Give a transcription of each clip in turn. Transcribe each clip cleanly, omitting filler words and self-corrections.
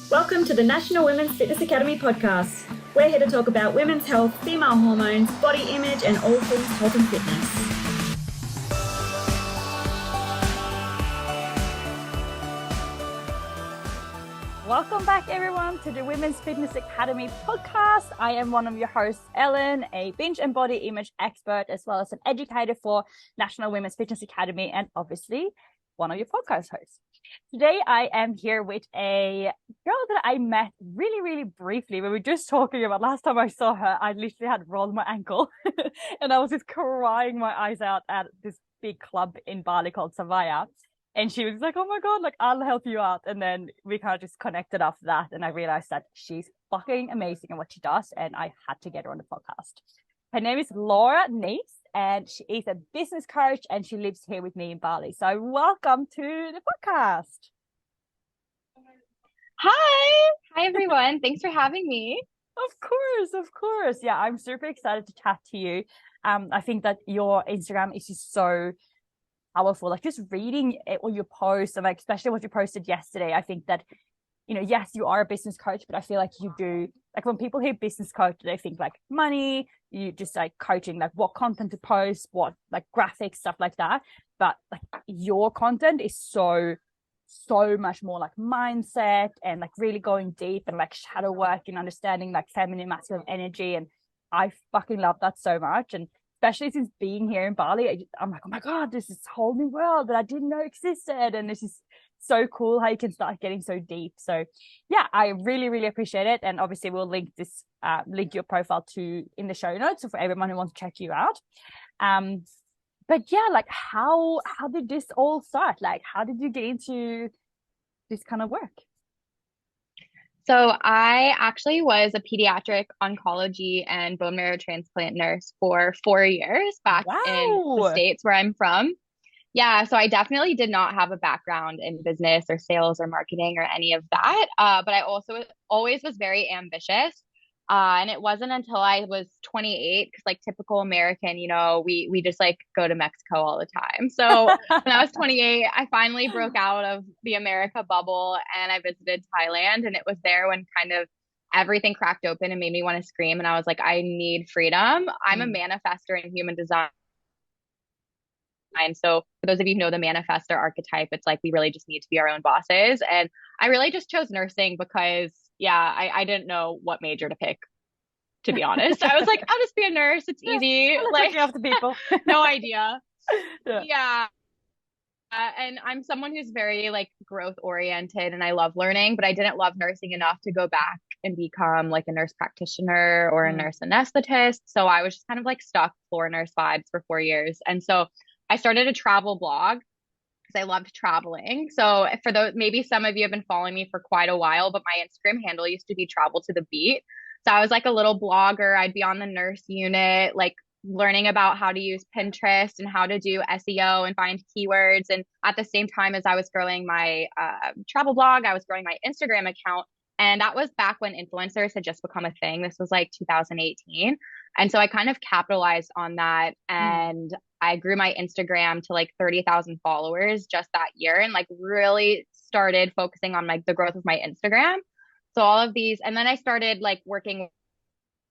Welcome to the National Women's Fitness Academy podcast. We're here to talk about women's health, female hormones, body image, and all things health and fitness. Welcome back, everyone, to the Women's Fitness Academy podcast. I am one of your hosts, Ellen, a binge and body image expert, as well as an educator for National Women's Fitness Academy, and obviously one of your podcast hosts. Today, I am here with a girl that I met really briefly. We were just talking about last time I saw her, I literally had rolled my ankle and I was just crying my eyes out at this big club in Bali called Savaya. And she was like, oh my God, like, I'll help you out. And then we kind of just connected after that. And I realized that she's fucking amazing at what she does. And I had to get her on the podcast. Her name is Laura Niese, and she is a business coach, and she lives here with me in Bali. So welcome to the podcast. Hi everyone. Thanks for having me. Of course. Yeah, I'm super excited to chat to you. I think that your Instagram is just so powerful. Like, just reading all your posts, and like especially what you posted yesterday, I think that, you know, yes, you are a business coach, but I feel like you do, like, when people hear business coach, they think like money, you just like coaching, like what content to post, what like graphics, stuff like that. But like your content is so much more like mindset and like really going deep and like shadow work and understanding like feminine, masculine energy. And I fucking love that so much. And especially since being here in Bali, I'm like, oh my God, this is a whole new world that I didn't know existed. And this is so cool how you can start getting so deep. So yeah, I really appreciate it. And obviously we'll link this, link your profile to in the show notes for everyone who wants to check you out. But yeah, like how did this all start? Like, how did you get into this kind of work? So I actually was a pediatric oncology and bone marrow transplant nurse for 4 years back in the Wow. States where I'm from. Yeah, so I definitely did not have a background in business or sales or marketing or any of that. But I also always was very ambitious. And it wasn't until I was 28, because like typical American, you know, we just like go to Mexico all the time. So when I was 28, I finally broke out of the America bubble and I visited Thailand. And it was there when kind of everything cracked open and made me want to scream. And I was like, I need freedom. I'm a manifestor in human design. So for those of you who know the manifestor archetype, it's like we really just need to be our own bosses. And I really just chose nursing because, yeah, I didn't know what major to pick, to be honest. I was like, I'll just be a nurse. It's easy. Like looking after people. No idea. Yeah. Yeah. And I'm someone who's very like growth oriented and I love learning, but I didn't love nursing enough to go back and become like a nurse practitioner or a nurse anesthetist. So I was just kind of like stuck floor nurse vibes for 4 years. And so I started a travel blog because I loved traveling. So for those, maybe some of you have been following me for quite a while, but my Instagram handle used to be travel to the beat. So I was like a little blogger. I'd be on the nurse unit, like learning about how to use Pinterest and how to do SEO and find keywords. And at the same time as I was growing my travel blog, I was growing my Instagram account. And that was back when influencers had just become a thing. This was like 2018. And so I kind of capitalized on that. And I grew my Instagram to like 30,000 followers just that year and like really started focusing on like the growth of my Instagram. So all of these, and then I started like working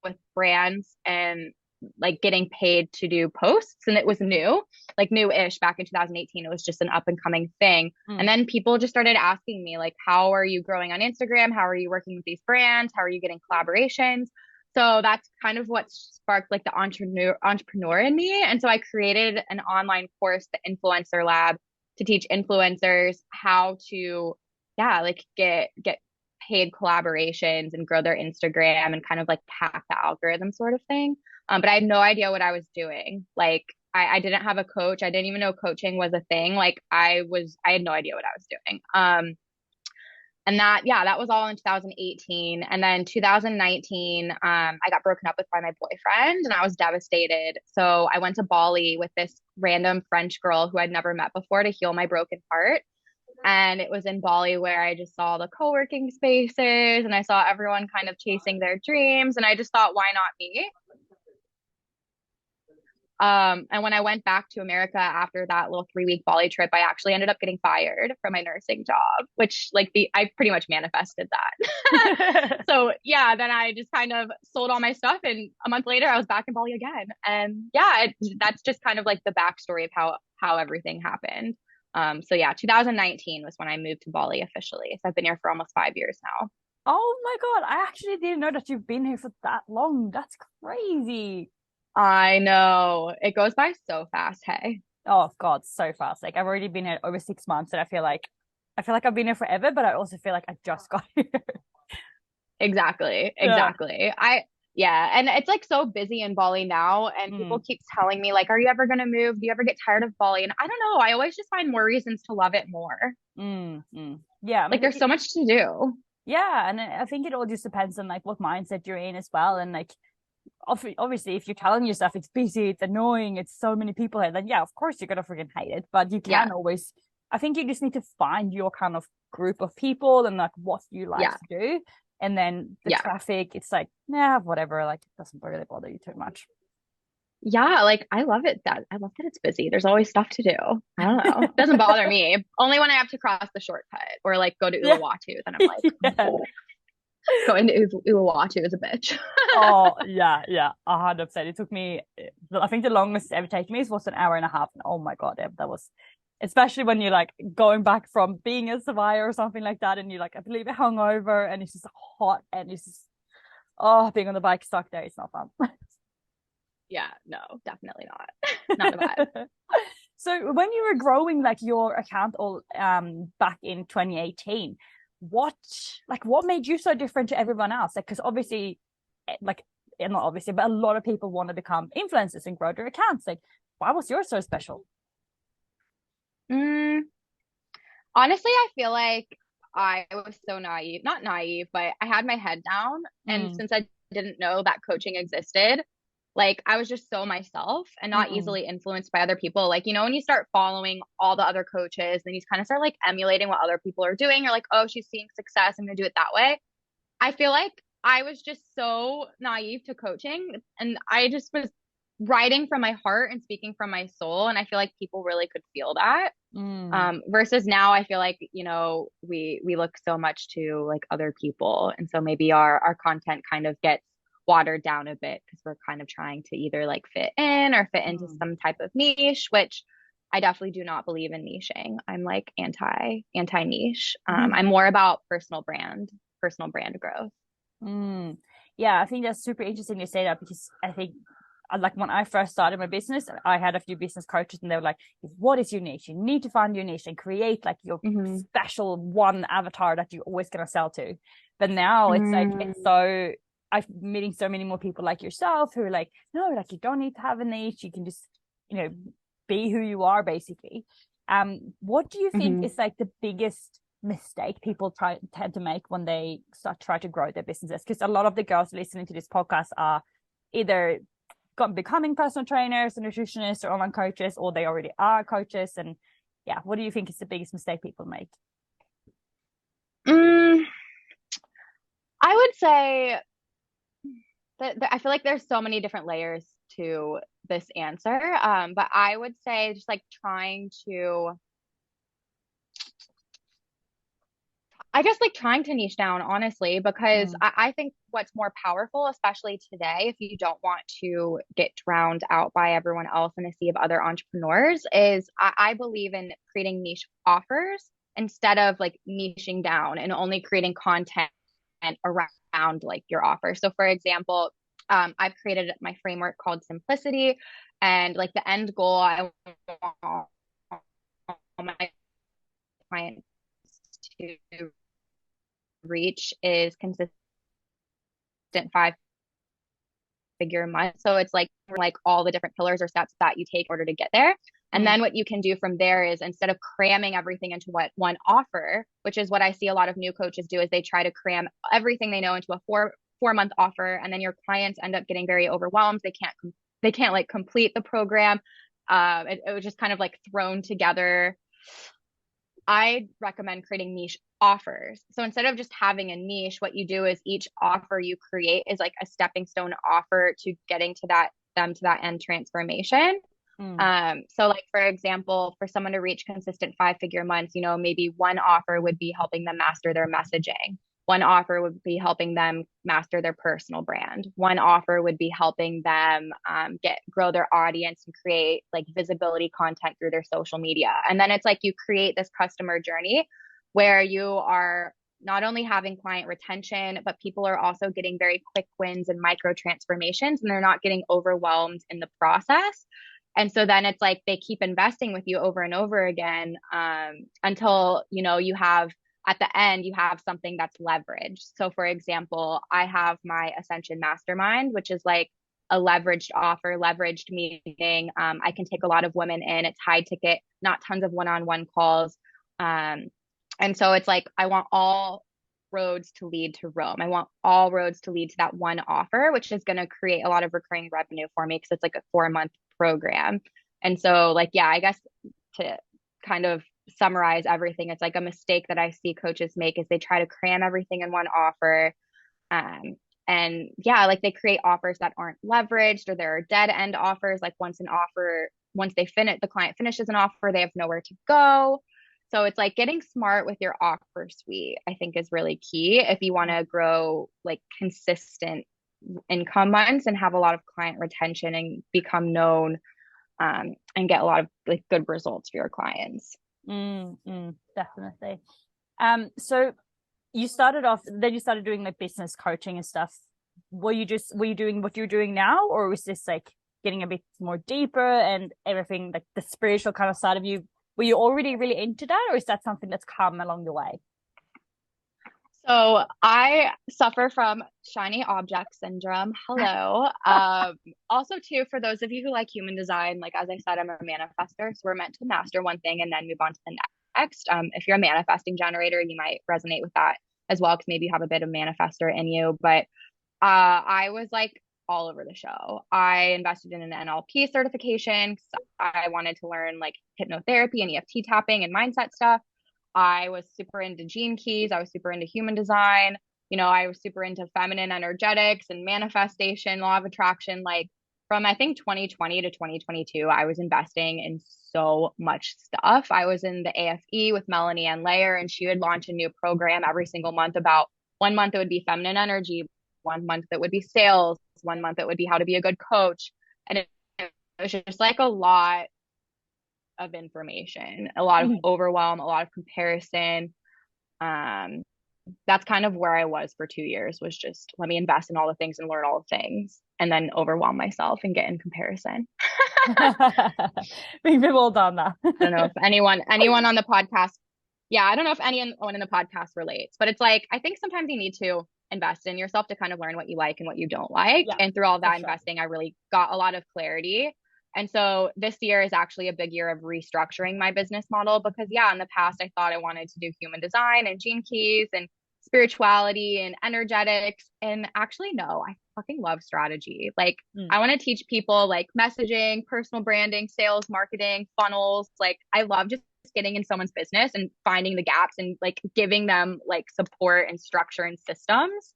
with brands and like getting paid to do posts, and it was new, like new-ish back in 2018. It was just an up and coming thing. And then people just started asking me like, how are you growing on Instagram? How are you working with these brands? How are you getting collaborations? So that's kind of what sparked like the entrepreneur in me. And so I created an online course, the Influencer Lab, to teach influencers how to, yeah, like get paid collaborations and grow their Instagram and kind of like hack the algorithm sort of thing. But I had no idea what I was doing. Like I didn't have a coach. I didn't even know coaching was a thing. Like I had no idea what I was doing. And that was all in 2018. And then 2019, I got broken up with by my boyfriend and I was devastated. So I went to Bali with this random French girl who I'd never met before to heal my broken heart. And it was in Bali where I just saw the co-working spaces and I saw everyone kind of chasing their dreams. And I just thought, why not me? And when I went back to America after that little 3-week Bali trip, I actually ended up getting fired from my nursing job, which like I pretty much manifested that. So yeah, then I just kind of sold all my stuff, and a month later I was back in Bali again. And yeah, that's just kind of like the backstory of how everything happened. So yeah, 2019 was when I moved to Bali officially. So I've been here for almost 5 years now. Oh my God, I actually didn't know that you've been here for that long. That's crazy. I know. It goes by so fast, hey. Oh God, so fast. Like I've already been here over 6 months, and I feel like I've been here forever, but I also feel like I just got here. Exactly. Yeah. Exactly. Yeah, and it's like so busy in Bali now, and people Mm, keep telling me like, are you ever gonna move? Do you ever get tired of Bali? And I don't know. I always just find more reasons to love it more. Yeah, I Like mean, there's so much to do. yeah, and I think it all just depends on like what mindset you're in as well, and like obviously if you're telling yourself it's busy, it's annoying, it's so many people here, then yeah, of course you're gonna freaking hate it. But you Yeah. can always, I think you just need to find your kind of group of people and like what you like Yeah. to do. And then the Yeah. traffic, it's like, nah, whatever, like it doesn't really bother you too much. Yeah, like I love that it's busy. There's always stuff to do. I don't know. It doesn't bother me. Only when I have to cross the shortcut or like go to Yeah. Uluwatu, then I'm like, Yeah. oh, going to Uluwatu is a bitch. Oh yeah, yeah, 100%. It took me, I think the longest it ever taken me was an hour and a half. And oh my God, that was, especially when you're like going back from being a surveyor or something like that, and you're like, I believe it hungover, and it's just hot, and it's just, oh, being on the bike stuck there, it's not fun. Yeah, no, definitely not. Not a vibe. So when you were growing like your account all back in 2018, what what made you so different to everyone else? Like, because obviously, like, not obviously, but a lot of people want to become influencers and grow their accounts. Like, why was yours so special? Mm, honestly, I feel like I was so naive, not naive, but I had my head down. And Mm, since I didn't know that coaching existed, like I was just so myself and not mm, easily influenced by other people. Like, when you start following all the other coaches, then you kind of start like emulating what other people are doing. You're like, oh, she's seeing success, I'm gonna do it that way. I feel like I was just so naive to coaching, and I just was writing from my heart and speaking from my soul. And I feel like people really could feel that. mm, Versus now, I feel like, we look so much to like other people. And so maybe our content kind of gets watered down a bit because we're kind of trying to either like fit in or fit into mm, some type of niche, which I definitely do not believe in niching. I'm like anti niche. I'm more about personal brand growth. mm. Yeah, I think that's super interesting to say that, because I think like when I first started my business, I had a few business coaches, and they were like, what is your niche? You need to find your niche and create like your Hmm. special one avatar that you're always going to sell to. But now it's like, it's Mm, so, I'm meeting so many more people like yourself who are like, no, like you don't need to have a niche. You can just, you know, be who you are basically. What do you think hmm. is like the biggest mistake people tend to make when they try to grow their businesses? Because a lot of the girls listening to this podcast are either becoming personal trainers and nutritionists or online coaches, or they already are coaches. And yeah, what do you think is the biggest mistake people make? Mm, I would say that I feel like there's so many different layers to this answer. But I would say just like trying to niche down, honestly, because Mm, I think what's more powerful, especially today, if you don't want to get drowned out by everyone else in a sea of other entrepreneurs, is I believe in creating niche offers instead of like niching down and only creating content around like your offer. So, for example, I've created my framework called Simplicity, and like the end goal I want my clients to reach is consistent 5-figure a month. So it's like all the different pillars or steps that you take in order to get there. And mm, then what you can do from there is, instead of cramming everything into one offer, which is what I see a lot of new coaches do, is they try to cram everything they know into a 4 month offer, and then your clients end up getting very overwhelmed. They can't like complete the program. It was just kind of like thrown together. I recommend creating niche offers. So instead of just having a niche, what you do is each offer you create is like a stepping stone offer to getting to that them to that end transformation. So like, for example, for someone to reach consistent 5-figure months, you know, maybe one offer would be helping them master their messaging. One offer would be helping them master their personal brand. One offer would be helping them grow their audience and create like visibility content through their social media. And then it's like you create this customer journey where you are not only having client retention, but people are also getting very quick wins and micro transformations, and they're not getting overwhelmed in the process. And so then it's like they keep investing with you over and over again until, you know, you have at the end, you have something that's leveraged. So for example, I have my Ascension Mastermind, which is like a leveraged offer. Leveraged meaning I can take a lot of women in. It's high ticket, not tons of one-on-one calls. And so it's like, I want all roads to lead to Rome. I want all roads to lead to that one offer, which is going to create a lot of recurring revenue for me because it's like a 4-month program. And so like, yeah, I guess to kind of summarize everything, it's like a mistake that I see coaches make is they try to cram everything in one offer. And yeah, like they create offers that aren't leveraged, or there are dead end offers. Like once they finish, the client finishes an offer, they have nowhere to go. So it's like getting smart with your offer suite, I think is really key if you want to grow like consistent income months and have a lot of client retention and become known and get a lot of like good results for your clients. Definitely. So you started off, then you started doing like business coaching and stuff. Were you doing what you're doing now, or was this like getting a bit more deeper and everything, like the spiritual kind of side of you? Were you already really into that, or is that something that's come along the way? So I suffer from shiny object syndrome. Hello. Also too, for those of you who like human design, like as I said, I'm a manifester. So we're meant to master one thing and then move on to the next. If you're a manifesting generator, you might resonate with that as well, because maybe you have a bit of manifestor in you. But I was like all over the show. I invested in an NLP certification because I wanted to learn like hypnotherapy and EFT tapping and mindset stuff. I was super into gene keys. I was super into human design. You know, I was super into feminine energetics and manifestation, law of attraction. Like from, I think, 2020 to 2022, I was investing in so much stuff. I was in the AFE with Melanie Ann Layer, and she would launch a new program every single month. About 1 month it would be feminine energy, 1 month it would be sales, 1 month it would be how to be a good coach. And it was just like a lot of information, a lot of overwhelm, a lot of comparison. That's kind of where I was for 2 years, was just let me invest in all the things and learn all the things, and then overwhelm myself and get in comparison. We've all done that. I don't know if anyone on the podcast, I don't know if anyone in the podcast relates, but it's like, I think sometimes you need to invest in yourself to kind of learn what you like and what you don't like. And through all that investing, I really got a lot of clarity. And so this year is actually a big year of restructuring my business model, because in the past I thought I wanted to do human design and gene keys and spirituality and energetics. And actually, no, I fucking love strategy. Like I want to teach people like messaging, personal branding, sales, marketing, funnels. Like I love just getting in someone's business and finding the gaps and like giving them like support and structure and systems.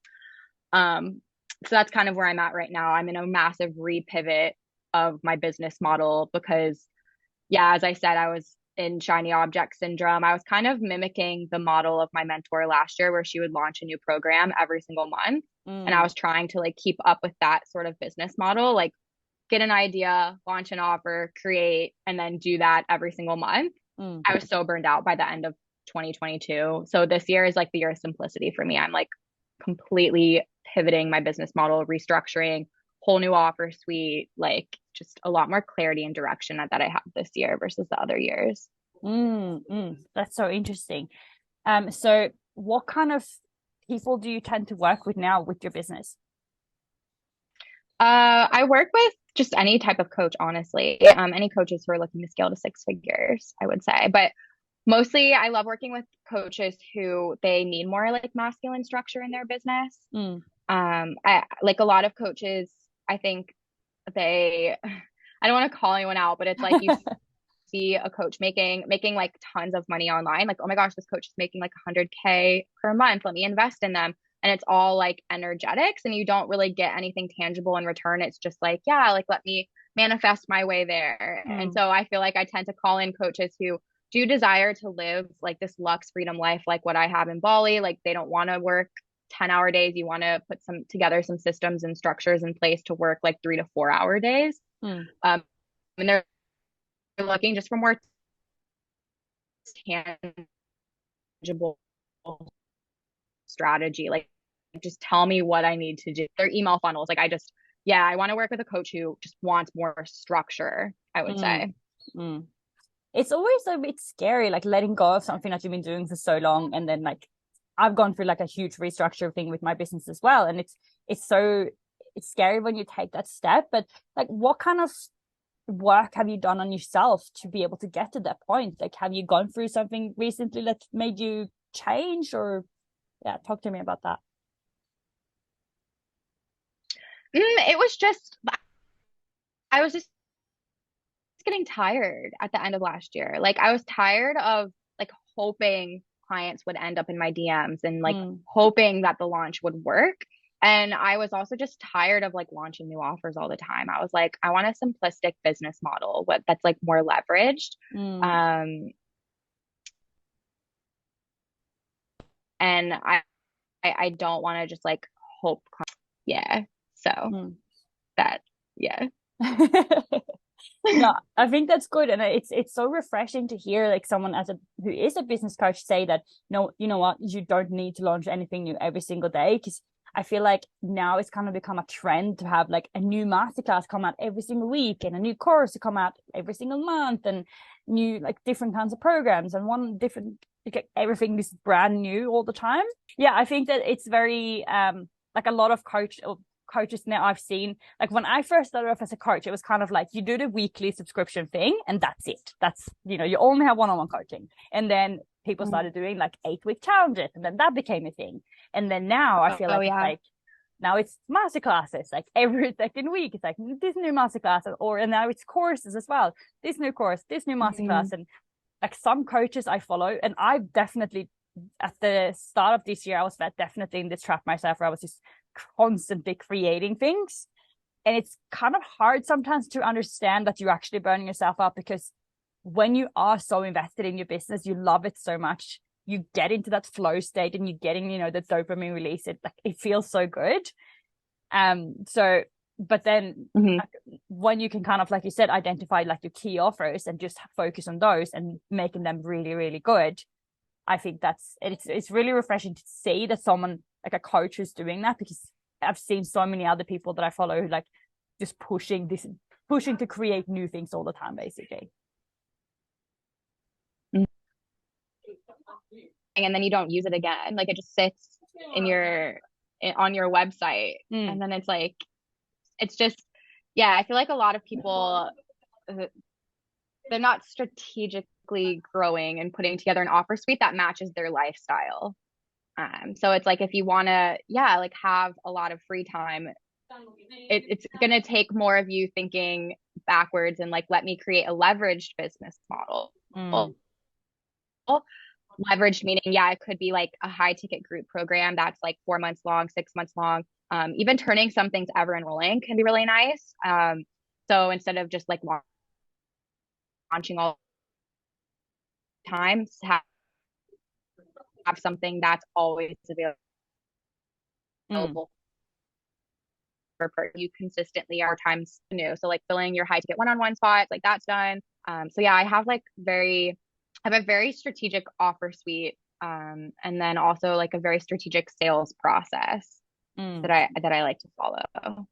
So that's kind of where I'm at right now. I'm in a massive repivot of my business model because, as I said, I was in shiny object syndrome. I was kind of mimicking the model of my mentor last year, where she would launch a new program every single month. And I was trying to like keep up with that sort of business model, like get an idea, launch an offer, create, and then do that every single month. I was so burned out by the end of 2022. So this year is like the year of simplicity for me. I'm like completely pivoting my business model, restructuring, whole new offer suite, like just a lot more clarity and direction that I have this year versus the other years. That's so interesting. So what kind of people do you tend to work with now with your business? I work with just any type of coach, honestly. Any coaches who are looking to scale to 6 figures, I would say. But mostly I love working with coaches who they need more like masculine structure in their business. I like a lot of coaches, I think I don't want to call anyone out, but it's like you see a coach making like tons of money online. Like, oh my gosh, this coach is making like 100K per month. Let me invest in them. and it's all like energetics and you don't really get anything tangible in return. It's just like, yeah, like let me manifest my way there. And so I feel like I tend to call in coaches who do desire to live like this luxe freedom life, like what I have in Bali. Like they don't want to work 10-hour days. You want to put some systems and structures in place to work like 3 to 4 hour days. And they're looking just for more tangible strategy. Like just tell me what I need to do. Their email funnels. Like I want to work with a coach who just wants more structure, I would say. It's always a bit scary, like letting go of something that you've been doing for so long. And then like I've gone through like a huge restructure thing with my business as well. And it's scary when you take that step. But like what kind of work have you done on yourself to be able to get to that point? Like have you gone through something recently that made you change, or talk to me about that. It was just I was just getting tired at the end of last year. Like I was tired of like hoping clients would end up in my DMs and like hoping that the launch would work. And I was also just tired of like launching new offers all the time. I was like, I want a simplistic business model that's like more leveraged. And I don't want to just like hope. So that, yeah. No, I think that's good, and it's so refreshing to hear like someone who is a business coach say that no, you know what, you don't need to launch anything new every single day, because I feel like now it's kind of become a trend to have like a new masterclass come out every single week and a new course to come out every single month and new like different kinds of programs and everything is brand new all the time. Yeah, I think that it's very like a lot of coaches now I've seen, like when I first started off as a coach, it was kind of like you do the weekly subscription thing and that's it. That's, you only have one-on-one coaching. And then people started doing like 8-week challenges, and then that became a thing. And then now I feel like it's like now it's masterclasses, like every second week it's like this new masterclass, and now it's courses as well. This new course, this new masterclass. And like some coaches I follow, and I've definitely at the start of this year I was definitely in this trap myself where I was just constantly creating things, and it's kind of hard sometimes to understand that you're actually burning yourself out, because when you are so invested in your business, you love it so much, you get into that flow state and you're getting the dopamine release. It feels so good. But then like, when you can kind of, like you said, identify like your key offers and just focus on those and making them really, really good, I think it's really refreshing to see that someone like a coach who's doing that, because I've seen so many other people that I follow who like just pushing to create new things all the time, basically. And then you don't use it again. Like it just sits on your website. And then it's like, it's just, I feel like a lot of people, they're not strategically growing and putting together an offer suite that matches their lifestyle. So it's like if you want to, like have a lot of free time, it's going to take more of you thinking backwards and like, let me create a leveraged business model. Leveraged meaning, it could be like a high ticket group program that's like 4 months long, 6 months long. Even turning some things ever enrolling can be really nice. So instead of just like launching all the time, have something that's always available for you consistently or times new. So like filling your high ticket one-on-one spots, like that's done. So I have a very strategic offer suite, and then also like a very strategic sales process that I like to follow.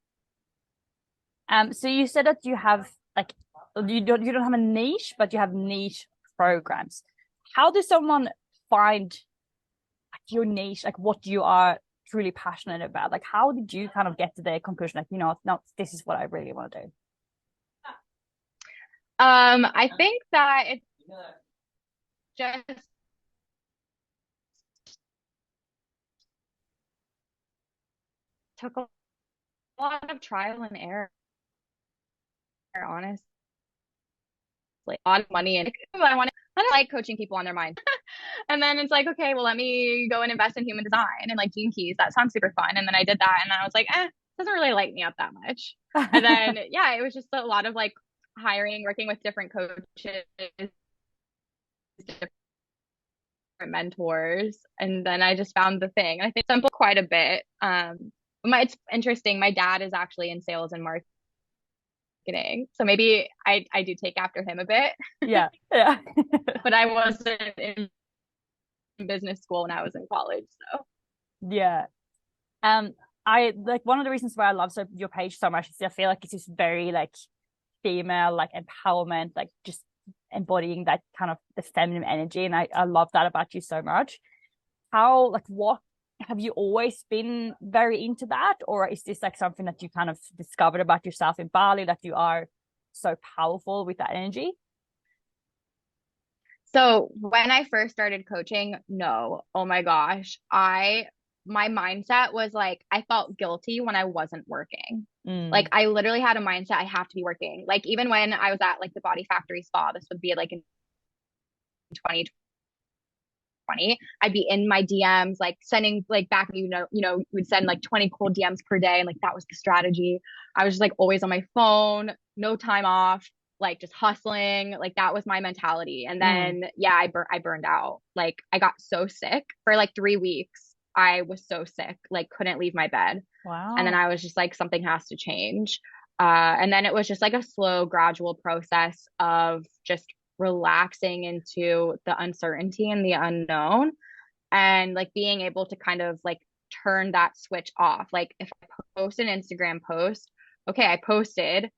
So you said that you have like you don't have a niche, but you have niche programs. How does someone find your niche, like what you are truly passionate about? Like how did you kind of get to the conclusion, like, no, this is what I really want to do? I think that it's just took a lot of trial and error, honestly. A lot of money, and I don't like coaching people on their mind. And then it's like, okay, well, let me go and invest in human design and like Gene Keys. That sounds super fun. And then I did that and I was like, doesn't really light me up that much. And then, yeah, it was just a lot of like hiring, working with different coaches, different mentors. And then I just found the thing. I think simple quite a bit. It's interesting. My dad is actually in sales and marketing. So maybe I do take after him a bit. Yeah. Yeah. But I wasn't in business school when I was in college. So Yeah. I like one of the reasons why I love your page so much is I feel like it's just very like female, like empowerment, like just embodying that kind of the feminine energy. And I love that about you so much. How, like, what have you always been very into that? Or is this like something that you kind of discovered about yourself in Bali, that you are so powerful with that energy? So when I first started coaching, no, oh my gosh, my mindset was like, I felt guilty when I wasn't working. Like I literally had a mindset, I have to be working. Like even when I was at like the Body Factory spa, this would be like in 2020, I'd be in my DMs, like sending like back, we'd send like 20 cold DMs per day. And like, that was the strategy. I was just like always on my phone, no time off, like just hustling. Like that was my mentality. And then, yeah, I burned out. Like I got so sick for like 3 weeks. I was so sick, like couldn't leave my bed. Wow. And then I was just like, something has to change. And then it was just like a slow, gradual process of just relaxing into the uncertainty and the unknown, and like being able to kind of like turn that switch off. Like if I post an Instagram post, okay, I posted,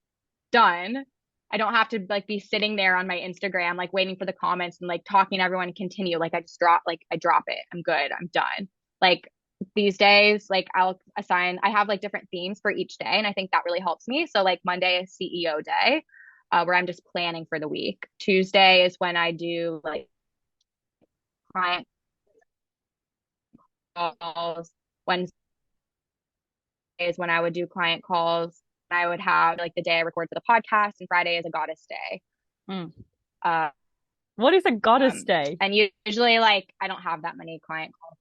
done. I don't have to like be sitting there on my Instagram, like waiting for the comments and like talking to everyone and continue. Like I drop it. I'm good. I'm done. Like these days, like I have like different themes for each day. And I think that really helps me. So like Monday is CEO day, where I'm just planning for the week. Tuesday is when I do like client calls. Wednesday is when I would do client calls. I would have like the day I record for the podcast, and Friday is a goddess day. What is a goddess day? And usually like I don't have that many client calls.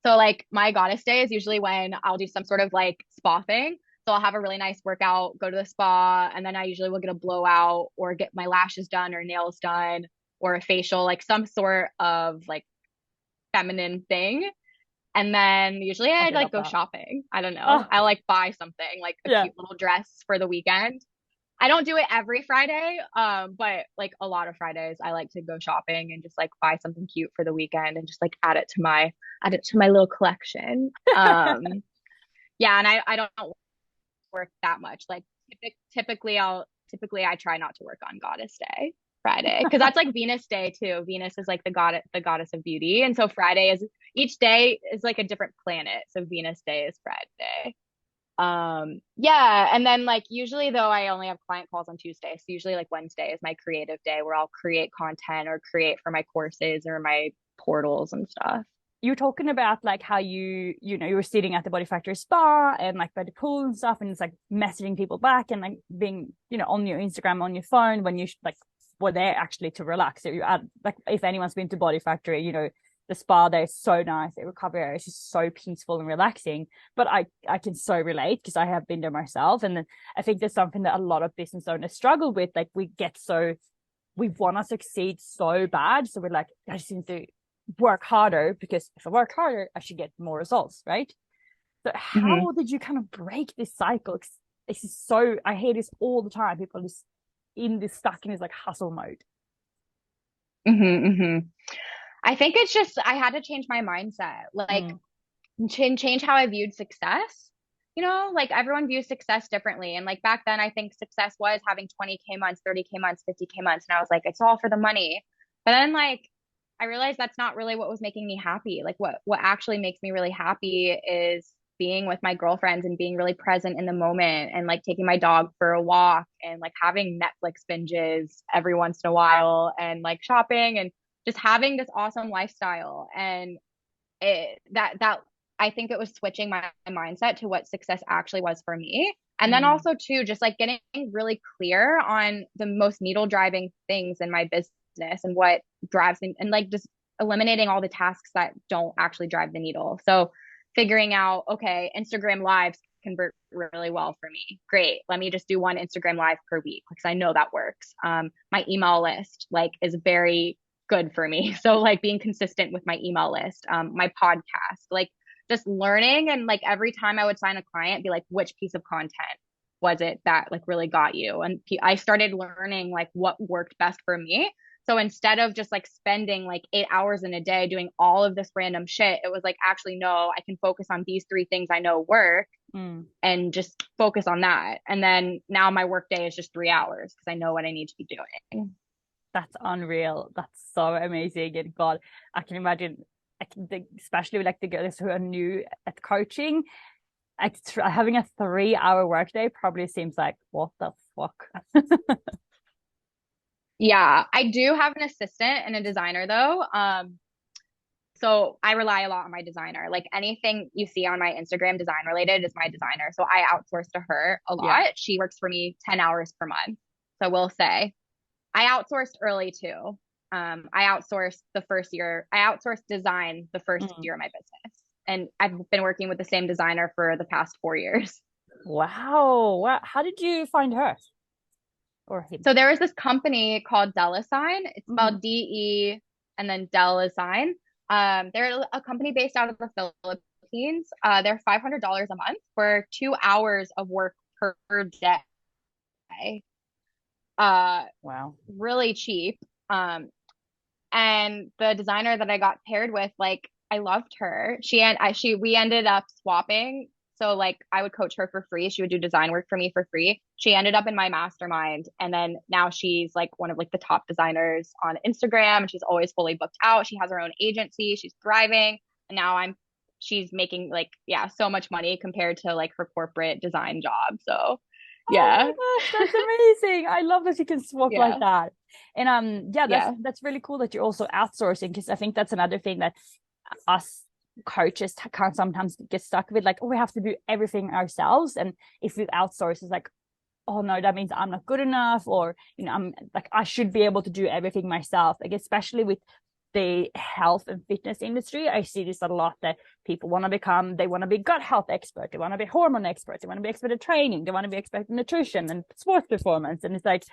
So like my goddess day is usually when I'll do some sort of like spa thing. So I'll have a really nice workout, go to the spa, and then I usually will get a blowout or get my lashes done or nails done or a facial, like some sort of like feminine thing. And then usually I'd like go shopping. I don't know. I like buy something like a cute little dress for the weekend. I don't do it every Friday, but like a lot of Fridays I like to go shopping and just like buy something cute for the weekend and just like add it to my little collection. Yeah, and I don't work that much. Like typically I try not to work on Goddess Day, Friday, because that's like Venus Day too. Venus is like the goddess of beauty, and so Friday is, each day is like a different planet. So Venus Day is Friday. Yeah, and then like usually though I only have client calls on Tuesday. So usually like Wednesday is my creative day where I'll create content or create for my courses or my portals and stuff. You were talking about like how you were sitting at the Body Factory spa and like by the pool and stuff, and it's like messaging people back and like being, on your Instagram, on your phone when you like were there actually to relax. So you add, like, if anyone's been to Body Factory, the spa there is so nice. The recovery area is just so peaceful and relaxing. But I can so relate because I have been there myself. And then I think there's something that a lot of business owners struggle with. Like we want to succeed so bad. So we're like, I just need to work harder, because if I work harder, I should get more results, right? So how did you kind of break this cycle? This is so, I hear this all the time. People just stuck in this like hustle mode. I think it's just, I had to change my mindset, like change how I viewed success. Like everyone views success differently. And like back then, I think success was having 20K months, 30K months, 50K months. And I was like, it's all for the money. But then like, I realized that's not really what was making me happy. Like what actually makes me really happy is being with my girlfriends and being really present in the moment, and like taking my dog for a walk and like having Netflix binges every once in a while, and like shopping and just having this awesome lifestyle. And that I think it was switching my mindset to what success actually was for me. And then also too, just like getting really clear on the most needle driving things in my business business and what drives them, and like just eliminating all the tasks that don't actually drive the needle. So figuring out, okay, Instagram lives convert really well for me. Great. Let me just do one Instagram live per week because I know that works. My email list like is very good for me. So like being consistent with my email list, my podcast, like just learning, and like every time I would sign a client, be like, which piece of content was it that like really got you? And I started learning like what worked best for me. So instead of just like spending like 8 hours in a day doing all of this random shit, it was like, actually, no, I can focus on these 3 things I know work and just focus on that. And then now my work day is just 3 hours because I know what I need to be doing. That's unreal. That's so amazing. And God, I can imagine, especially with like the girls who are new at coaching, having a 3-hour workday probably seems like, what the fuck? Yeah, I do have an assistant and a designer though. So I rely a lot on my designer. Like anything you see on my Instagram design related is my designer. So I outsource to her a lot. Yeah. She works for me 10 hours per month. So we'll say I outsourced early too. I outsourced the first year. I outsourced design the first year of my business. And I've been working with the same designer for the past 4 years. Wow. How did you find her? Or him? So there was this company called Delasign. It's spelled DE and then Delasign. They're a company based out of the Philippines. They're $500 a month for 2 hours of work per day. Wow. Really cheap. And the designer that I got paired with, like, I loved her. We ended up swapping. So like I would coach her for free. She would do design work for me for free. She ended up in my mastermind. And then now she's like one of like the top designers on Instagram, and she's always fully booked out. She has her own agency. She's thriving. And now she's making like, yeah, so much money compared to like her corporate design job. So yeah. Oh my gosh, that's amazing. I love that you can swap like that. And that's really cool that you're also outsourcing, because I think that's another thing that us coaches can't sometimes get stuck with, like, oh, we have to do everything ourselves. And if we outsource, it's like, oh no, that means I'm not good enough, or I'm like, I should be able to do everything myself. Like especially with the health and fitness industry, I see this a lot, that people want to be gut health expert, they want to be hormone experts, they want to be expert at training, they want to be expert in nutrition and sports performance. And it's like,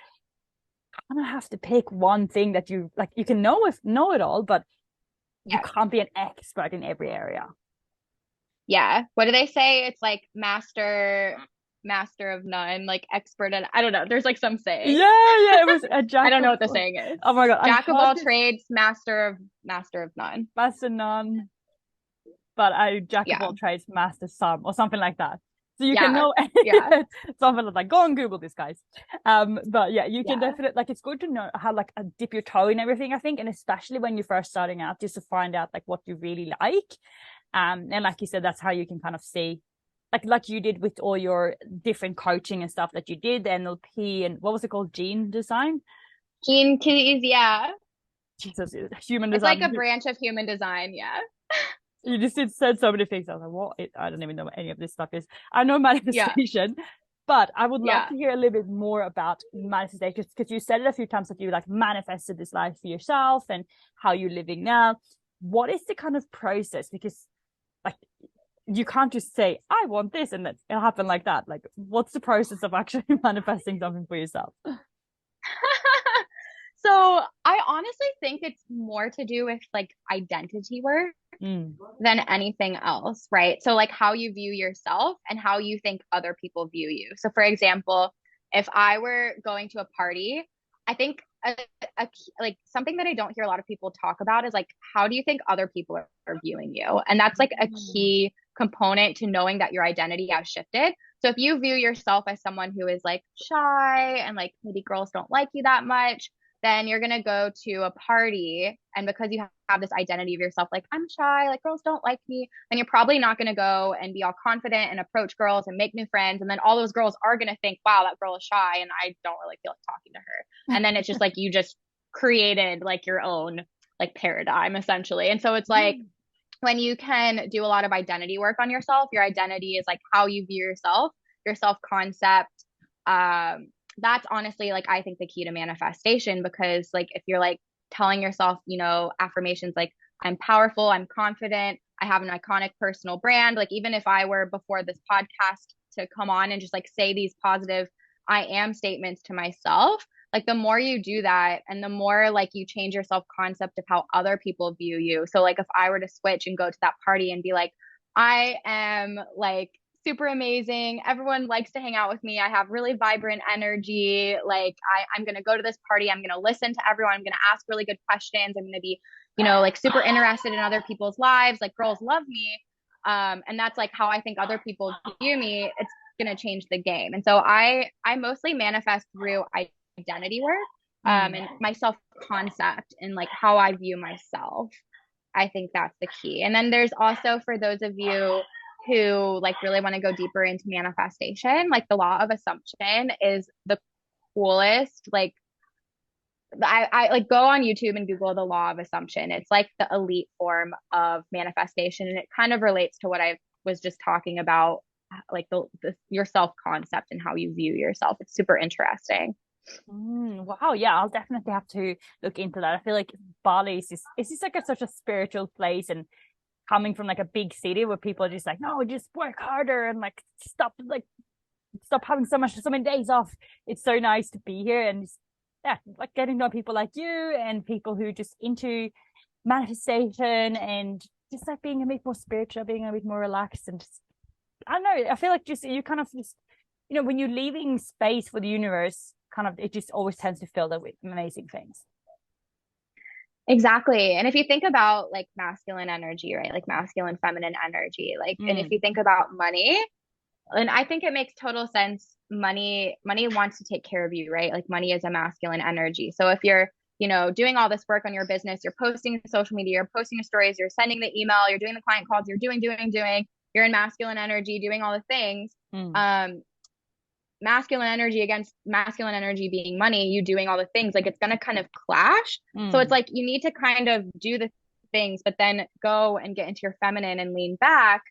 I don't have to pick one thing that you like. You can know it all, but you can't be an expert in every area. Yeah. What do they say? It's like master of none, like expert at, I don't know. There's like some saying. Yeah. It was a jack. I don't know what the saying is. Oh my God. Jack of all trades, master of none. Master none. But jack of all trades, master some, or something like that. So you can know something like go and Google this, guys. But yeah, you can definitely, like, it's good to know how like dip your toe in everything, I think, and especially when you're first starting out, just to find out like what you really like. And like you said, that's how you can kind of see, like you did with all your different coaching and stuff that you did, the NLP and what was it called, gene design? Gene keys, yeah. Jesus, human It's design. like a branch of human design, yeah. You just said so many things. I was like, what? I don't even know what any of this stuff is. I know manifestation, but I would love to hear a little bit more about manifestation, because you said it a few times that you like manifested this life for yourself and how you're living now. What is the kind of process? Because like you can't just say, I want this and then it'll happen like that. Like, what's the process of actually manifesting something for yourself? So I honestly think it's more to do with like identity work than anything else, right? So like how you view yourself and how you think other people view you. So for example, if I were going to a party, I think like something that I don't hear a lot of people talk about is like, how do you think other people are viewing you? And that's like a key component to knowing that your identity has shifted. So if you view yourself as someone who is like shy and like maybe girls don't like you that much, then you're going to go to a party, and because you have this identity of yourself, like I'm shy, like girls don't like me, then you're probably not going to go and be all confident and approach girls and make new friends. And then all those girls are going to think, wow, that girl is shy and I don't really feel like talking to her. And then it's just like, you just created like your own like paradigm essentially. And so it's like, when you can do a lot of identity work on yourself, your identity is like how you view yourself, your self-concept, that's honestly like I think the key to manifestation, because like if you're like telling yourself, affirmations like, I'm powerful, I'm confident, I have an iconic personal brand. Like, even if I were before this podcast to come on and just like say these positive I am statements to myself, like the more you do that and the more like you change your self concept of how other people view you. So like if I were to switch and go to that party and be like, I am like super amazing, everyone likes to hang out with me, I have really vibrant energy, like I'm going to go to this party, I'm going to listen to everyone, I'm going to ask really good questions, I'm going to be like super interested in other people's lives, like girls love me, and that's like how I think other people view me, it's going to change the game. And so I mostly manifest through identity work, and my self concept and like how I view myself. I think that's the key. And then there's also, for those of you who like really want to go deeper into manifestation, like the law of assumption is the coolest. Like I like go on YouTube and Google the law of assumption. It's like the elite form of manifestation, and it kind of relates to what I was just talking about, like the your self concept and how you view yourself. It's super interesting. Wow, yeah, I'll definitely have to look into that. I feel like Bali is just like such a spiritual place, and coming from like a big city where people are just like, no, just work harder and like stop having so many days off. It's so nice to be here and just, yeah, like getting to know people like you and people who just into manifestation and just like being a bit more spiritual, being a bit more relaxed, and just, I don't know, I feel like just you kind of just, when you're leaving space for the universe, kind of it just always tends to fill that with amazing things. Exactly. And if you think about like masculine energy, right? Like masculine, feminine energy, like, and if you think about money, and I think it makes total sense. Money wants to take care of you, right? Like money is a masculine energy. So if you're, doing all this work on your business, you're posting social media, you're posting your stories, you're sending the email, you're doing the client calls, you're doing, you're in masculine energy, doing all the things. Masculine energy against masculine energy being money, you doing all the things, like it's going to kind of clash. So it's like you need to kind of do the things, but then go and get into your feminine and lean back.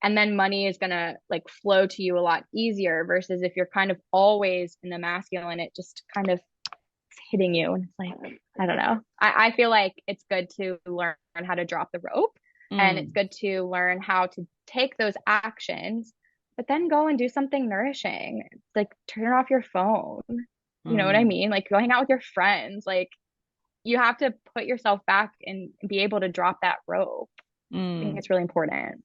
And then money is going to like flow to you a lot easier, versus if you're kind of always in the masculine, it just kind of hitting you. And it's like, I don't know. I feel like it's good to learn how to drop the rope, and it's good to learn how to take those actions, but then go and do something nourishing. Like turn off your phone. You know what I mean? Like go hang out with your friends. Like you have to put yourself back and be able to drop that rope. I think it's really important.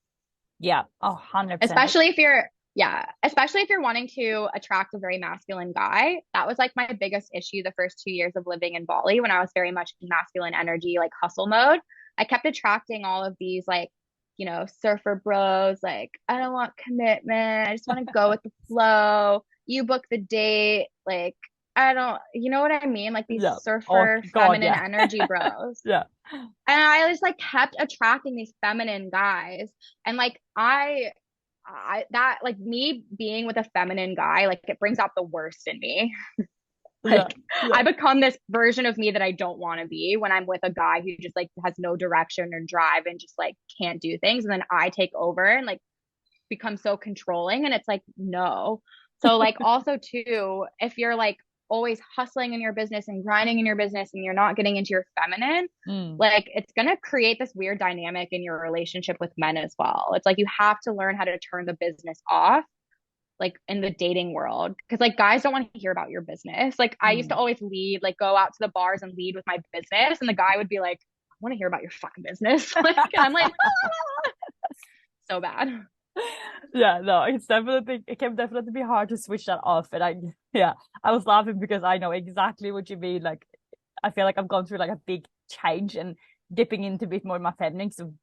Yeah, 100%. Especially if you're wanting to attract a very masculine guy. That was like my biggest issue the first 2 years of living in Bali, when I was very much in masculine energy, like hustle mode. I kept attracting all of these like, surfer bros, like, I don't want commitment, I just want to go with the flow, you book the date, like, I don't, you know what I mean? Like these surfer feminine energy bros. Yeah. And I just like kept attracting these feminine guys. And like I that like me being with a feminine guy, like it brings out the worst in me. Like I become this version of me that I don't want to be when I'm with a guy who just like has no direction or drive and just like can't do things. And then I take over and like become so controlling, and it's like, no. So like also too, if you're like always hustling in your business and grinding in your business and you're not getting into your feminine, like it's going to create this weird dynamic in your relationship with men as well. It's like you have to learn how to turn the business off, like in the dating world, because like guys don't want to hear about your business. Like I used to always lead, like go out to the bars and lead with my business, and the guy would be like, I want to hear about your fucking business. Like, and I'm like, so bad. Yeah, no, it can definitely be hard to switch that off. And I was laughing because I know exactly what you mean. Like I feel like I've gone through like a big change and dipping into a bit more of my feminine. So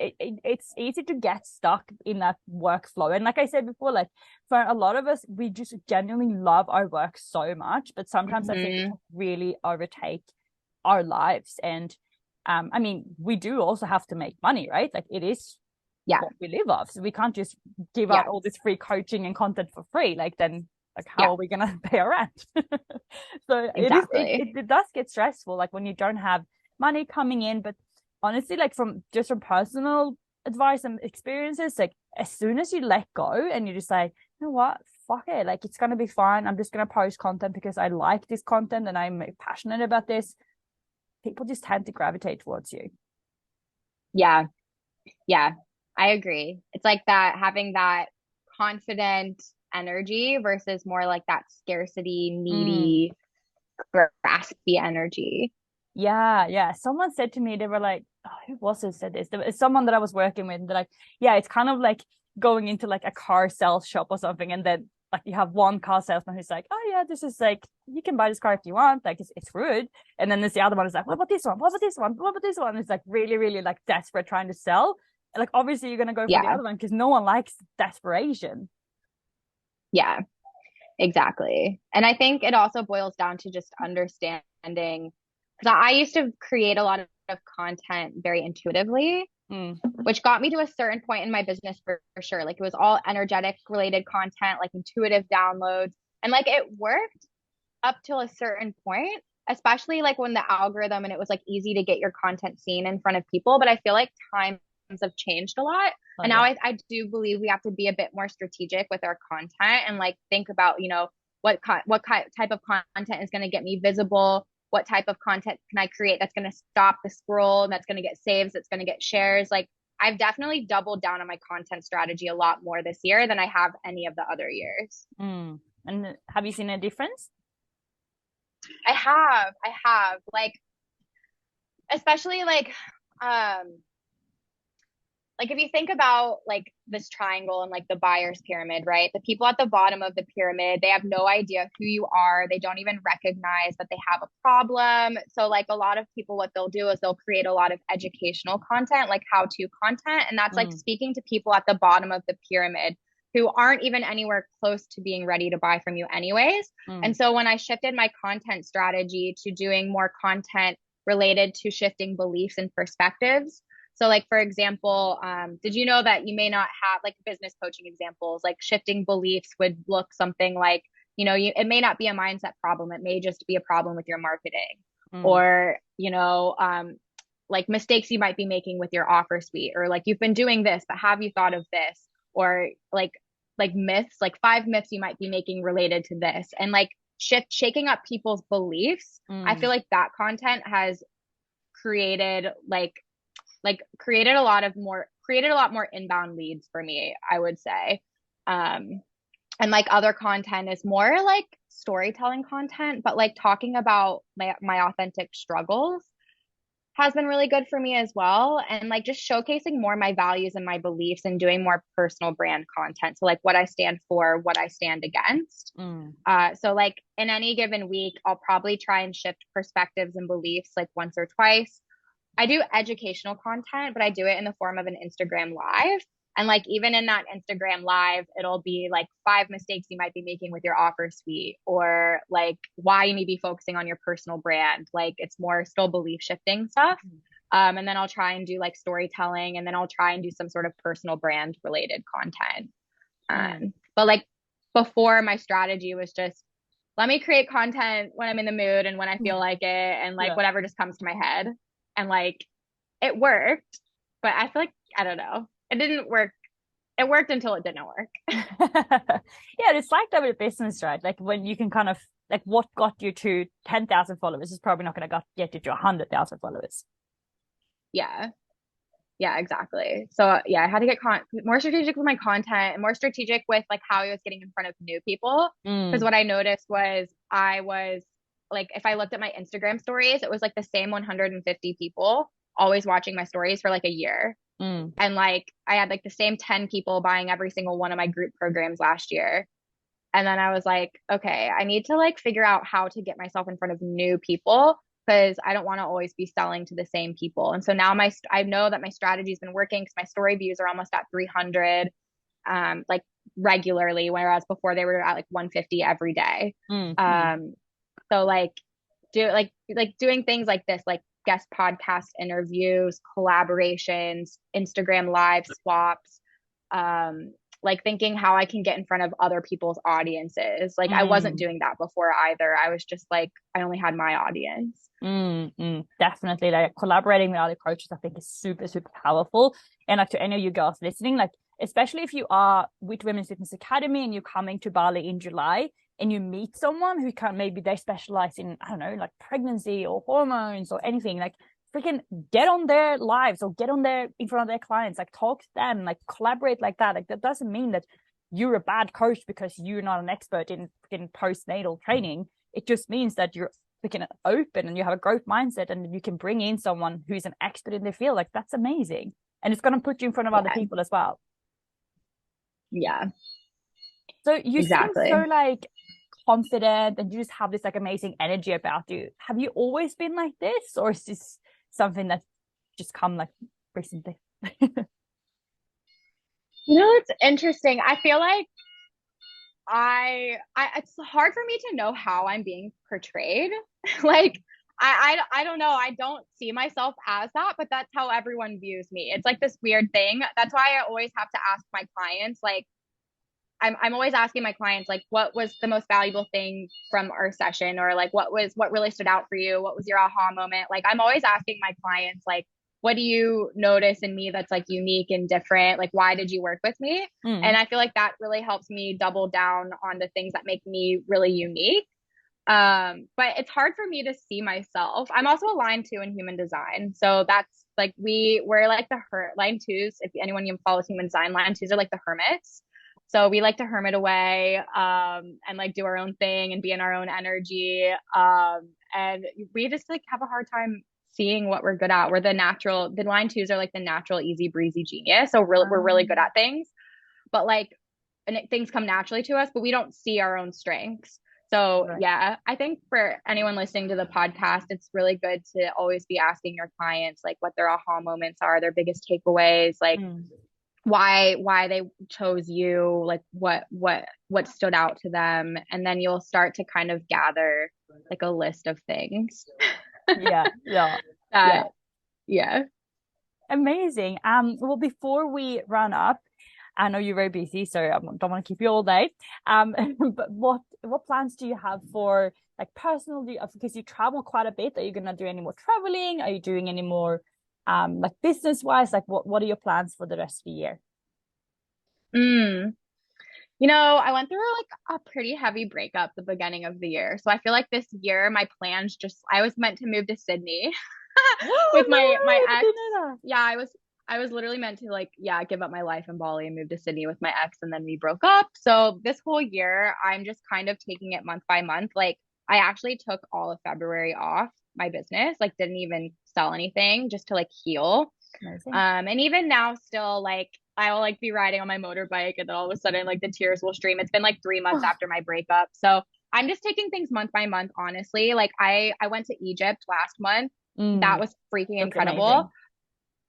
it's easy to get stuck in that workflow. And like I said before, like for a lot of us, we just genuinely love our work so much, but sometimes I think it can really overtake our lives. And I mean, we do also have to make money, right? Like it is what we live off. So we can't just give out all this free coaching and content for free. Like then like how are we gonna pay our rent? So it does get stressful, like when you don't have money coming in. But honestly, like from personal advice and experiences, like as soon as you let go and you just say, you know what, fuck it, like it's gonna be fine, I'm just gonna post content because I like this content and I'm passionate about this, people just tend to gravitate towards you. Yeah. Yeah. I agree. It's like that, having that confident energy versus more like that scarcity, needy, graspy energy. Yeah. Someone said to me, they were like, oh, who was it said this? There was someone that I was working with. They're like, yeah, it's kind of like going into like a car sales shop or something, and then like you have one car salesman who's like, oh yeah, this is like, you can buy this car if you want, like it's good. And then there's the other one who's like, what about this one? What about this one? What about this one? And it's like really like desperate trying to sell. And like obviously you're gonna go for the Yeah. other one because no one likes desperation. Yeah, exactly. And I think it also boils down to just understanding, because I used to create a lot of content very intuitively, which got me to a certain point in my business for sure. Like it was all energetic related content, like intuitive downloads. And like it worked up till a certain point, especially like when the algorithm and it was like easy to get your content seen in front of people. But I feel like times have changed a lot. And now I do believe we have to be a bit more strategic with our content and like think about, you know, what type of content is going to get me visible, what type of content can I create that's going to stop the scroll and that's going to get saves, that's going to get shares. Like I've definitely doubled down on my content strategy a lot more this year than I have any of the other years. And have you seen a difference? I have like, especially like if you think about like this triangle and like the buyer's pyramid, right? The people at the bottom of the pyramid, they have no idea who you are. They don't even recognize that they have a problem. So like a lot of people, what they'll do is they'll create a lot of educational content, like how-to content. And that's like speaking to people at the bottom of the pyramid who aren't even anywhere close to being ready to buy from you anyways. And so when I shifted my content strategy to doing more content related to shifting beliefs and perspectives, so like, for example, did you know that you may not have like business coaching examples, like shifting beliefs would look something like, you know, it may not be a mindset problem. It may just be a problem with your marketing or, you know, like mistakes you might be making with your offer suite, or like you've been doing this, but have you thought of this? Or like myths, like 5 myths you might be making related to this, and like shaking up people's beliefs. I feel like that content has created created a lot more inbound leads for me, I would say. And like other content is more like storytelling content, but like talking about my authentic struggles has been really good for me as well. And like just showcasing more my values and my beliefs and doing more personal brand content. So like what I stand for, what I stand against. So like in any given week, I'll probably try and shift perspectives and beliefs like once or twice. I do educational content, but I do it in the form of an Instagram live. And like, even in that Instagram live, it'll be like 5 mistakes you might be making with your offer suite, or like why you need to be focusing on your personal brand. Like it's more still belief shifting stuff. And then I'll try and do like storytelling, and then I'll try and do some sort of personal brand related content. But like before, my strategy was just, let me create content when I'm in the mood and when I feel like it, and like whatever just comes to my head. And like it worked, but I feel like, I don't know, it didn't work. It worked until it didn't work. Yeah, it's like that with business, right? Like when you can kind of like, what got you to 10,000 followers is probably not going to get you to 100,000 followers. Yeah, exactly. So yeah, I had to get more strategic with my content and more strategic with like how I was getting in front of new people. Because what I noticed was I was like, if I looked at my Instagram stories, it was like the same 150 people always watching my stories for like a year. And like I had like the same 10 people buying every single one of my group programs last year. And then I was like, okay, I need to like figure out how to get myself in front of new people, because I don't want to always be selling to the same people. And so now I know that my strategy has been working, because my story views are almost at 300 like regularly, whereas before they were at like 150 every day. So like doing things like this, like guest podcast interviews, collaborations, Instagram live swaps, like thinking how I can get in front of other people's audiences. Like I wasn't doing that before either. I was just like, I only had my audience. Definitely, like collaborating with other coaches, I think is super, super powerful. And like to any of you girls listening, like especially if you are with Women's Fitness Academy and you're coming to Bali in July, and you meet someone who can, maybe they specialize in, I don't know, like pregnancy or hormones or anything, like freaking get on their lives or get on their in front of their clients, like talk to them, like collaborate like that. Like that doesn't mean that you're a bad coach because you're not an expert in postnatal training. It just means that you're freaking open and you have a growth mindset, and you can bring in someone who's an expert in their field. Like that's amazing, and it's going to put you in front of other people as well. Yeah. So you Exactly. seem so like confident, and you just have this like amazing energy about you. Have you always been like this, or is this something that just come like recently? It's interesting. I feel like I it's hard for me to know how I'm being portrayed. Like I don't know. I don't see myself as that, but that's how everyone views me. It's like this weird thing. That's why I always have to ask my clients, like I'm always asking my clients, like, what was the most valuable thing from our session, or like what really stood out for you? What was your aha moment? Like I'm always asking my clients, like, what do you notice in me that's like unique and different? Like, why did you work with me? And I feel like that really helps me double down on the things that make me really unique. But it's hard for me to see myself. I'm also aligned to in human design. So that's like, we're like the line twos. If anyone follows human design, line twos are like the hermits. So we like to hermit away, and like do our own thing and be in our own energy. And we just like have a hard time seeing what we're good at. The line twos are like the natural, easy breezy genius. So we're really good at things, but like, things come naturally to us, but we don't see our own strengths. So yeah, I think for anyone listening to the podcast, it's really good to always be asking your clients like what their aha moments are, their biggest takeaways, like why they chose you, like what stood out to them, and then you'll start to kind of gather like a list of things. Yeah. Amazing. Well, before we run up, I know you're very busy, so I don't want to keep you all day. But what plans do you have for like personal? Because you travel quite a bit. Are you gonna do any more traveling? Are you doing any more like business wise? Like what are your plans for the rest of the year? I went through like a pretty heavy breakup the beginning of the year. So I feel like this year my plans I was meant to move to Sydney with my ex. Yeah, I was literally meant to give up my life in Bali and move to Sydney with my ex, and then we broke up. So this whole year I'm just kind of taking it month by month. Like I actually took all of February off my business, like didn't even sell anything, just to like heal. Amazing. And even now still like I will like be riding on my motorbike, and then all of a sudden like the tears will stream. It's been like 3 months after my breakup. So I'm just taking things month by month, honestly. Like I went to Egypt last month. That was freaking incredible. Amazing.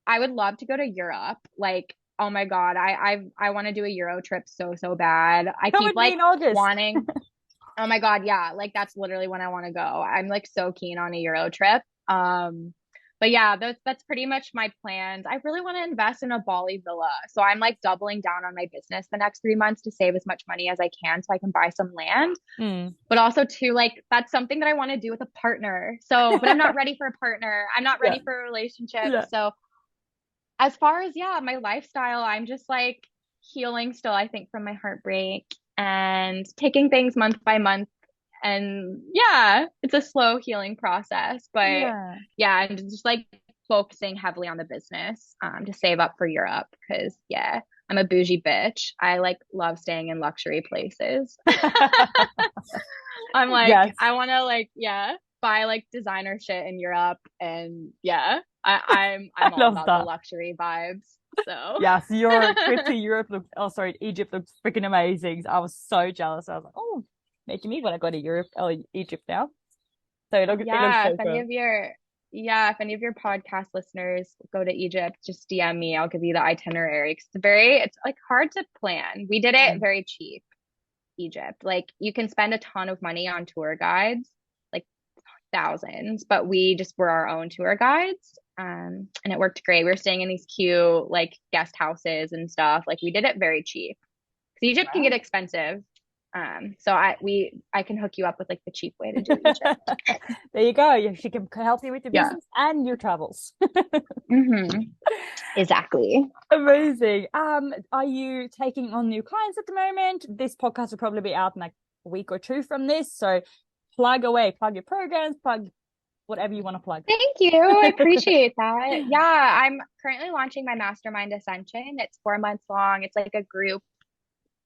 I would love to go to Europe. Like, oh my God, I want to do a Euro trip so bad. I keep like wanting. Oh my God, yeah, like that's literally when I want to go. I'm like so keen on a Euro trip. But yeah, that's pretty much my plans. I really want to invest in a Bali villa. So I'm like doubling down on my business the next 3 months to save as much money as I can so I can buy some land. But also too, like that's something that I want to do with a partner. So, but I'm not ready for a partner. I'm not ready for a relationship. So as far as my lifestyle, I'm just like healing still, I think, from my heartbreak and taking things month by month. And it's a slow healing process, but I'm just like focusing heavily on the business to save up for Europe, because I'm a bougie bitch. I like love staying in luxury places. I'm like I want to buy like designer shit in Europe, and I'm all about the luxury vibes. So your trip to Egypt looked freaking amazing. I was so jealous. I was like, oh, making me want to go to Egypt now. So it looks so if cool. if any of your podcast listeners go to Egypt, just DM me. I'll give you the itinerary. It's like hard to plan. We did it very cheap. Egypt, like you can spend a ton of money on tour guides, like thousands, but we just were our own tour guides. And it worked great. We were staying in these cute like guest houses and stuff. Like we did it very cheap. Because Egypt can get expensive. So I can hook you up with like the cheap way to do Egypt. There you go. She can help you with your business and your travels. Exactly. Amazing. Are you taking on new clients at the moment? This podcast will probably be out in like week or two from this. So plug away, plug your programs, plug whatever you want to plug. Thank you. I appreciate that. Yeah, I'm currently launching my Mastermind Ascension. It's 4 months long. It's like a group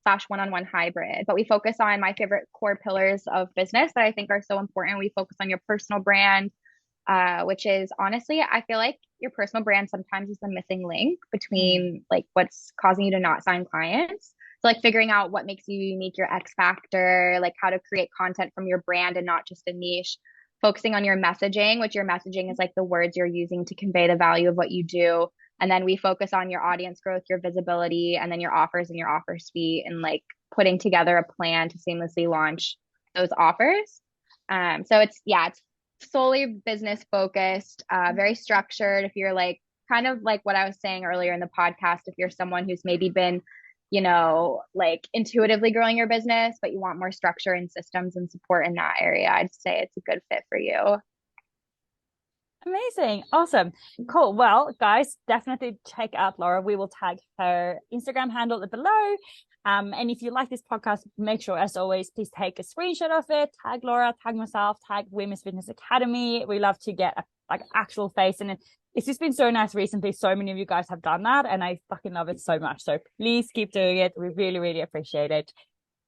/ one-on-one hybrid, but we focus on my favorite core pillars of business that I think are so important. We focus on your personal brand, which is honestly, I feel like your personal brand sometimes is the missing link between like what's causing you to not sign clients. So like figuring out what makes you unique, your X factor, like how to create content from your brand and not just a niche, focusing on your messaging, which your messaging is like the words you're using to convey the value of what you do. And then we focus on your audience growth, your visibility, and then your offers and your offer suite, and like putting together a plan to seamlessly launch those offers. So it's solely business focused, very structured. If you're like kind of like what I was saying earlier in the podcast, if you're someone who's maybe been, you know, like intuitively growing your business, but you want more structure and systems and support in that area, I'd say it's a good fit for you. Amazing. Awesome. Cool. Well, guys, definitely check out Laura. We will tag her Instagram handle below. And if you like this podcast, make sure, as always, please take a screenshot of it, tag Laura, tag myself, tag Women's Fitness Academy. We love to get a like actual face. And it's just been so nice recently. So many of you guys have done that, and I fucking love it so much. So please keep doing it. We really, really appreciate it.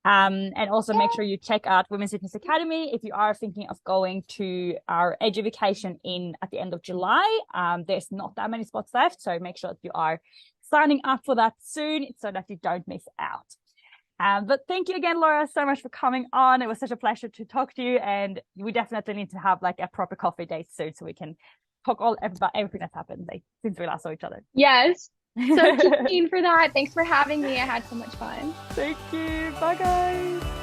And also make sure you check out Women's Fitness Academy if you are thinking of going to our education at the end of July. There's not that many spots left, so make sure that you are signing up for that soon so that you don't miss out. But thank you again, Laura, so much for coming on. It was such a pleasure to talk to you, and we definitely need to have like a proper coffee date soon so we can talk about everything that's happened since we last saw each other. Yes. So keen for that. Thanks for having me. I had so much fun. Thank you. Bye, guys.